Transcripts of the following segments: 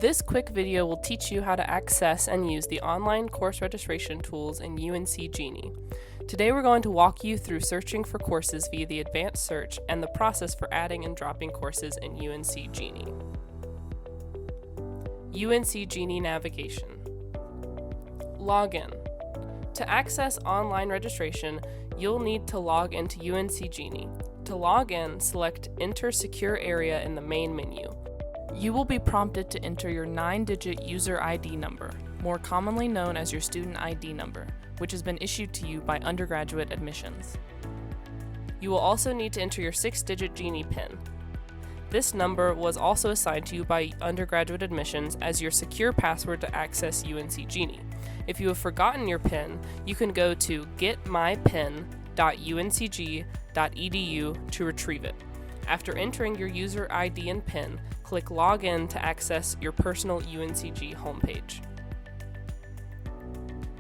This quick video will teach you how to access and use the online course registration tools in UNC Genie. Today we're going to walk you through searching for courses via the advanced search and the process for adding and dropping courses in UNC Genie. UNC Genie navigation. Login. To access online registration, you'll need to log into UNC Genie. To log in, select Enter Secure Area in the main menu. You will be prompted to enter your 9-digit user ID number, more commonly known as your student ID number, which has been issued to you by undergraduate admissions. You will also need to enter your 6-digit Genie PIN. This number was also assigned to you by undergraduate admissions as your secure password to access UNC Genie. If you have forgotten your PIN, you can go to getmypin.uncg.edu to retrieve it. After entering your user ID and PIN, click Login to access your personal UNCG homepage.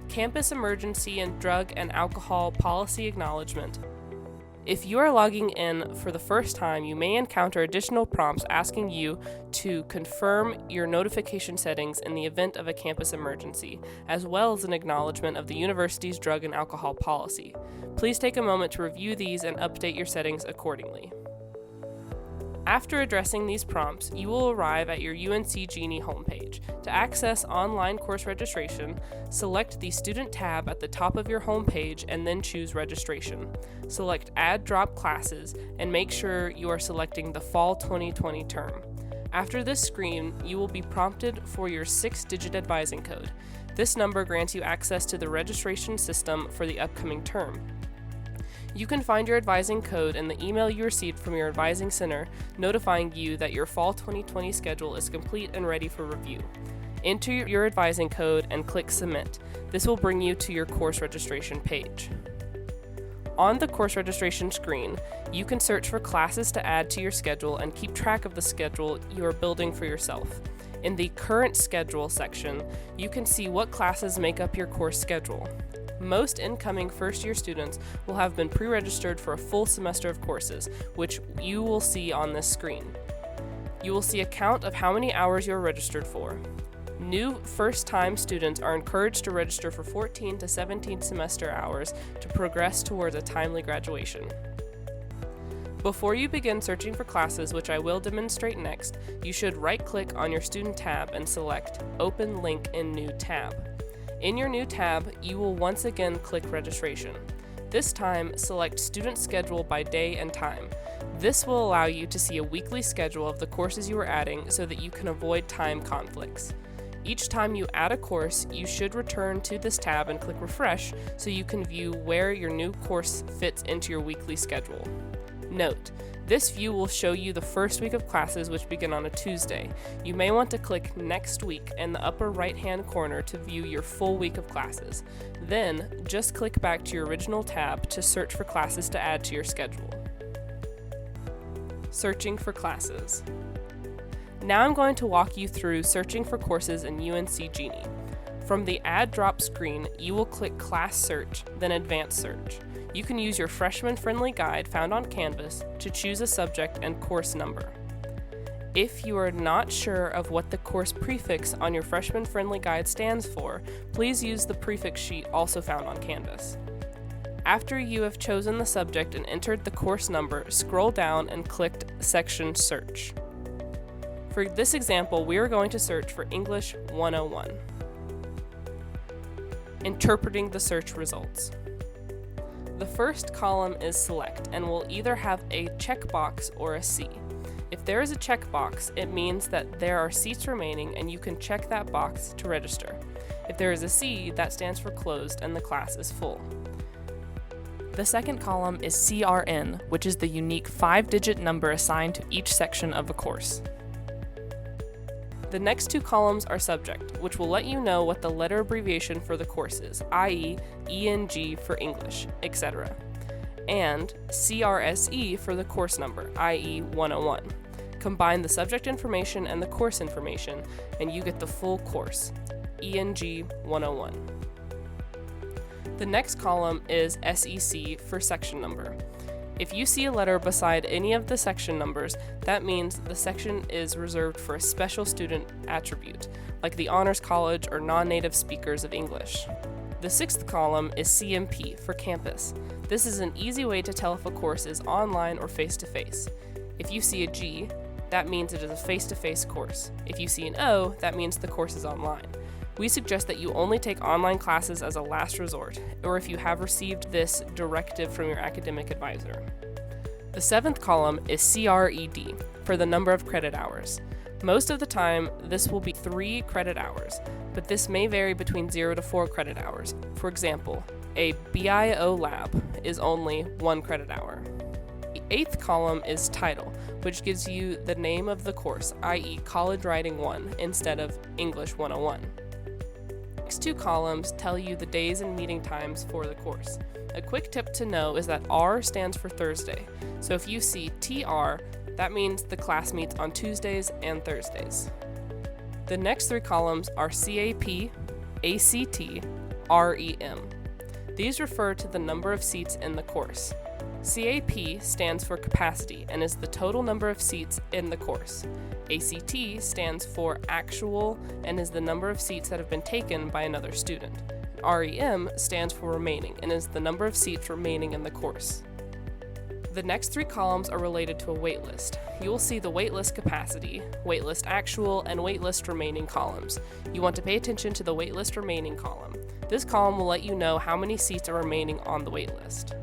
Campus Emergency and Drug and Alcohol Policy Acknowledgement. If you are logging in for the first time, you may encounter additional prompts asking you to confirm your notification settings in the event of a campus emergency, as well as an acknowledgement of the university's drug and alcohol policy. Please take a moment to review these and update your settings accordingly. After addressing these prompts, you will arrive at your UNC Genie homepage. To access online course registration, select the Student tab at the top of your homepage and then choose Registration. Select Add Drop Classes and make sure you are selecting the Fall 2020 term. After this screen, you will be prompted for your 6-digit advising code. This number grants you access to the registration system for the upcoming term. You can find your advising code in the email you received from your advising center notifying you that your Fall 2020 schedule is complete and ready for review. Enter your advising code and click Submit. This will bring you to your course registration page. On the course registration screen, you can search for classes to add to your schedule and keep track of the schedule you are building for yourself. In the Current Schedule section, you can see what classes make up your course schedule. Most incoming first-year students will have been pre-registered for a full semester of courses, which you will see on this screen. You will see a count of how many hours you are registered for. New first-time students are encouraged to register for 14 to 17 semester hours to progress towards a timely graduation. Before you begin searching for classes, which I will demonstrate next, you should right-click on your Student tab and select Open Link in New Tab. In your new tab, you will once again click Registration. This time, select Student Schedule by day and time. This will allow you to see a weekly schedule of the courses you are adding so that you can avoid time conflicts. Each time you add a course, you should return to this tab and click Refresh so you can view where your new course fits into your weekly schedule. Note: this view will show you the first week of classes, which begin on a Tuesday. You may want to click Next Week in the upper right-hand corner to view your full week of classes. Then, just click back to your original tab to search for classes to add to your schedule. Searching for classes. Now I'm going to walk you through searching for courses in UNC Genie. From the Add Drop screen, you will click Class Search, then Advanced Search. You can use your freshman-friendly guide found on Canvas to choose a subject and course number. If you are not sure of what the course prefix on your freshman-friendly guide stands for, please use the prefix sheet also found on Canvas. After you have chosen the subject and entered the course number, scroll down and click Section Search. For this example, we are going to search for English 101. Interpreting the search results. The first column is Select and will either have a checkbox or a C. If there is a checkbox, it means that there are seats remaining and you can check that box to register. If there is a C, that stands for closed and the class is full. The second column is CRN, which is the unique 5-digit number assigned to each section of a course. The next two columns are Subject, which will let you know what the letter abbreviation for the course is, i.e. ENG for English, etc., and CRSE for the course number, i.e. 101. Combine the subject information and the course information, and you get the full course, ENG 101. The next column is SEC for section number. If you see a letter beside any of the section numbers, that means the section is reserved for a special student attribute, like the Honors College or non-native speakers of English. The sixth column is CMP for campus. This is an easy way to tell if a course is online or face-to-face. If you see a G, that means it is a face-to-face course. If you see an O, that means the course is online. We suggest that you only take online classes as a last resort, or if you have received this directive from your academic advisor. The seventh column is CRED, for the number of credit hours. Most of the time, this will be 3 credit hours, but this may vary between 0 to 4 credit hours. For example, a BIO lab is only 1 credit hour. The eighth column is title, which gives you the name of the course, i.e. College Writing 1 instead of English 101. The next 2 columns tell you the days and meeting times for the course. A quick tip to know is that R stands for Thursday, so if you see TR, that means the class meets on Tuesdays and Thursdays. The next 3 columns are CAP, ACT, REM. These refer to the number of seats in the course. CAP stands for capacity and is the total number of seats in the course. ACT stands for actual and is the number of seats that have been taken by another student. REM stands for remaining and is the number of seats remaining in the course. The next 3 columns are related to a waitlist. You will see the waitlist capacity, waitlist actual, and waitlist remaining columns. You want to pay attention to the waitlist remaining column. This column will let you know how many seats are remaining on the waitlist.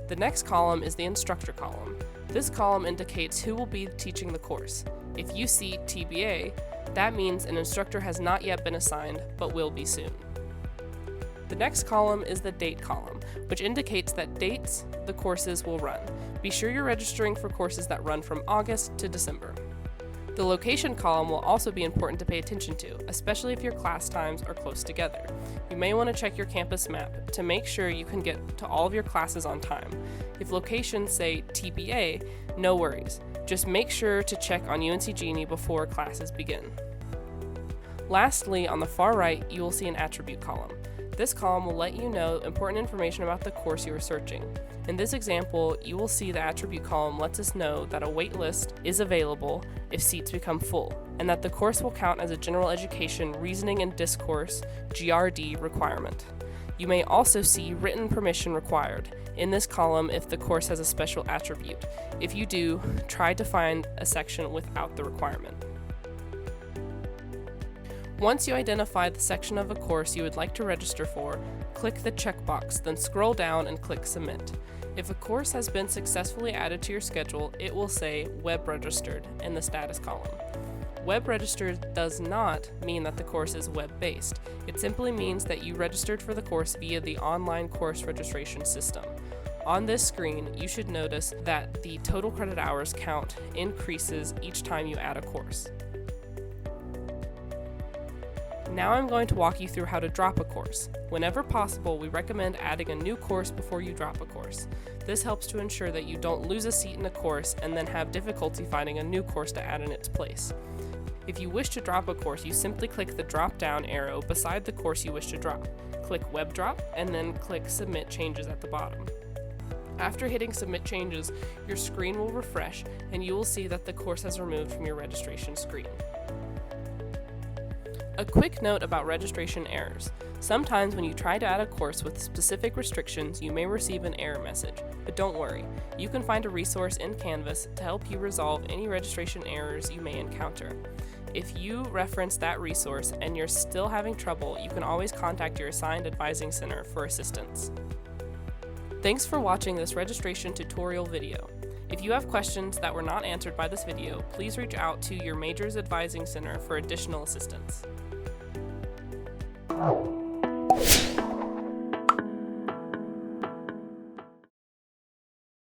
The next column is the instructor column. This column indicates who will be teaching the course. If you see TBA, that means an instructor has not yet been assigned, but will be soon. The next column is the date column, which indicates that dates the courses will run. Be sure you're registering for courses that run from August to December. The location column will also be important to pay attention to, especially if your class times are close together. You may want to check your campus map to make sure you can get to all of your classes on time. If locations say TBA, no worries. Just make sure to check on UNC Genie before classes begin. Lastly, on the far right, you will see an attribute column. This column will let you know important information about the course you are searching. In this example, you will see the attribute column lets us know that a wait list is available if seats become full, and that the course will count as a general education reasoning and discourse GRD requirement. You may also see written permission required in this column if the course has a special attribute. If you do, try to find a section without the requirement. Once you identify the section of a course you would like to register for, click the checkbox, then scroll down and click Submit. If a course has been successfully added to your schedule, it will say Web Registered in the status column. Web Registered does not mean that the course is web-based. It simply means that you registered for the course via the online course registration system. On this screen, you should notice that the total credit hours count increases each time you add a course. Now I'm going to walk you through how to drop a course. Whenever possible, we recommend adding a new course before you drop a course. This helps to ensure that you don't lose a seat in a course and then have difficulty finding a new course to add in its place. If you wish to drop a course, you simply click the drop-down arrow beside the course you wish to drop. Click Web Drop and then click Submit Changes at the bottom. After hitting Submit Changes, your screen will refresh and you will see that the course has removed from your registration screen. A quick note about registration errors. Sometimes when you try to add a course with specific restrictions, you may receive an error message, but don't worry. You can find a resource in Canvas to help you resolve any registration errors you may encounter. If you reference that resource and you're still having trouble, you can always contact your assigned advising center for assistance. Thanks for watching this registration tutorial video. If you have questions that were not answered by this video, please reach out to your major's advising center for additional assistance.